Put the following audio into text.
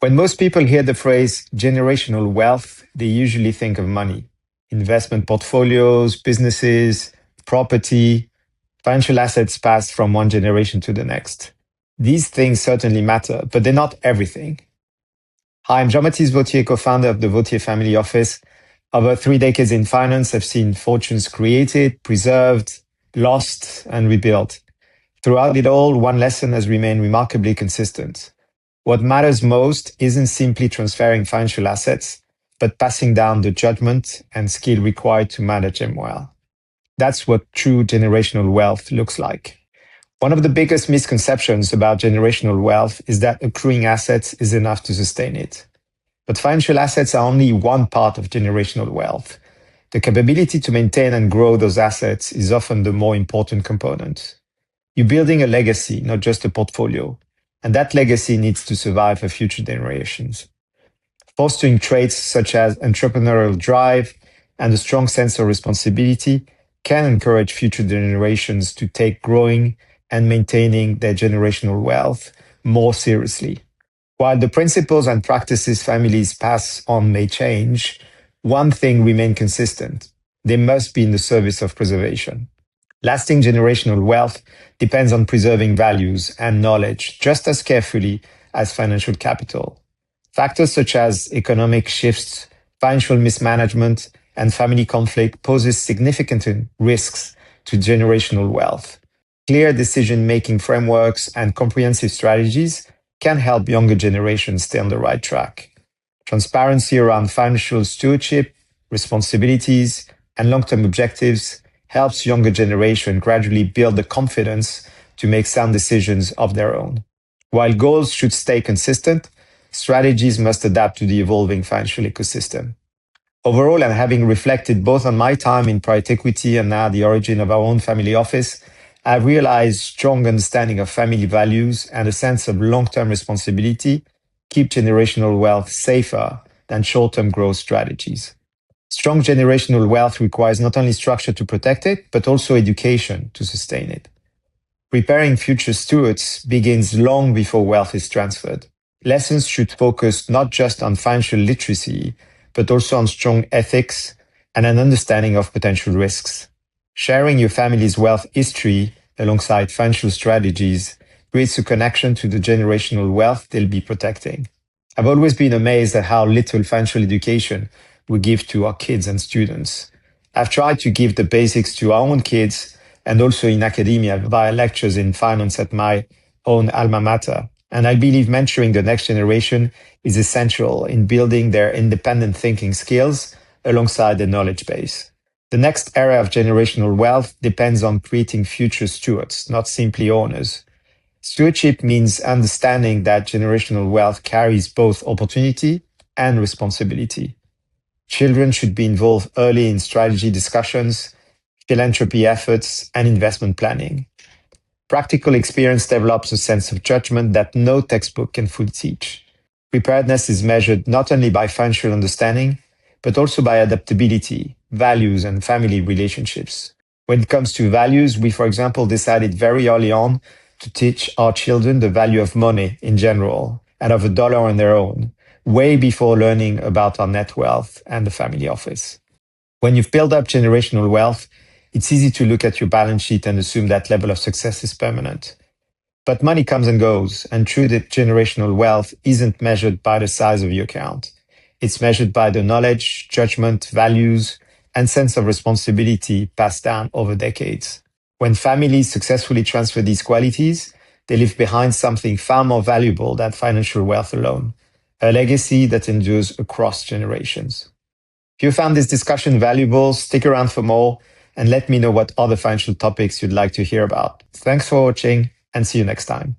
When most people hear the phrase generational wealth, they usually think of money, investment portfolios, businesses, property, financial assets passed from one generation to the next. These things certainly matter, but they're not everything. Hi, I'm Jean-Baptiste Wautier, co-founder of the Wautier Family Office. Over 3 decades in finance, I've seen fortunes created, preserved, lost, and rebuilt. Throughout it all, one lesson has remained remarkably consistent. What matters most isn't simply transferring financial assets, but passing down the judgment and skill required to manage them well. That's what true generational wealth looks like. One of the biggest misconceptions about generational wealth is that accruing assets is enough to sustain it. But financial assets are only one part of generational wealth. The capability to maintain and grow those assets is often the more important component. You're building a legacy, not just a portfolio, and that legacy needs to survive for future generations. Fostering traits such as entrepreneurial drive and a strong sense of responsibility can encourage future generations to take growing and maintaining their generational wealth more seriously. While the principles and practices families pass on may change, one thing remains consistent. They must be in the service of preservation. Lasting generational wealth depends on preserving values and knowledge just as carefully as financial capital. Factors such as economic shifts, financial mismanagement, and family conflict poses significant risks to generational wealth. Clear decision-making frameworks and comprehensive strategies can help younger generations stay on the right track. Transparency around financial stewardship, responsibilities, and long-term objectives helps younger generation gradually build the confidence to make sound decisions of their own. While goals should stay consistent, strategies must adapt to the evolving financial ecosystem. Overall, and having reflected both on my time in private equity and now the origin of our own family office, I've realized strong understanding of family values and a sense of long-term responsibility keep generational wealth safer than short-term growth strategies. Strong generational wealth requires not only structure to protect it, but also education to sustain it. Preparing future stewards begins long before wealth is transferred. Lessons should focus not just on financial literacy, but also on strong ethics and an understanding of potential risks. Sharing your family's wealth history alongside financial strategies creates a connection to the generational wealth they'll be protecting. I've always been amazed at how little financial education we give to our kids and students. I've tried to give the basics to our own kids and also in academia via lectures in finance at my own alma mater. And I believe mentoring the next generation is essential in building their independent thinking skills alongside the knowledge base. The next era of generational wealth depends on creating future stewards, not simply owners. Stewardship means understanding that generational wealth carries both opportunity and responsibility. Children should be involved early in strategy discussions, philanthropy efforts, and investment planning. Practical experience develops a sense of judgment that no textbook can fully teach. Preparedness is measured not only by financial understanding, but also by adaptability, values, and family relationships. When it comes to values, we, for example, decided very early on to teach our children the value of money in general and of a dollar on their own, way before learning about our net wealth and the family office. When you've built up generational wealth, it's easy to look at your balance sheet and assume that level of success is permanent. But money comes and goes, and true generational wealth isn't measured by the size of your account. It's measured by the knowledge, judgment, values, and sense of responsibility passed down over decades. When families successfully transfer these qualities, they leave behind something far more valuable than financial wealth alone, a legacy that endures across generations. If you found this discussion valuable, stick around for more and let me know what other financial topics you'd like to hear about. Thanks for watching and see you next time.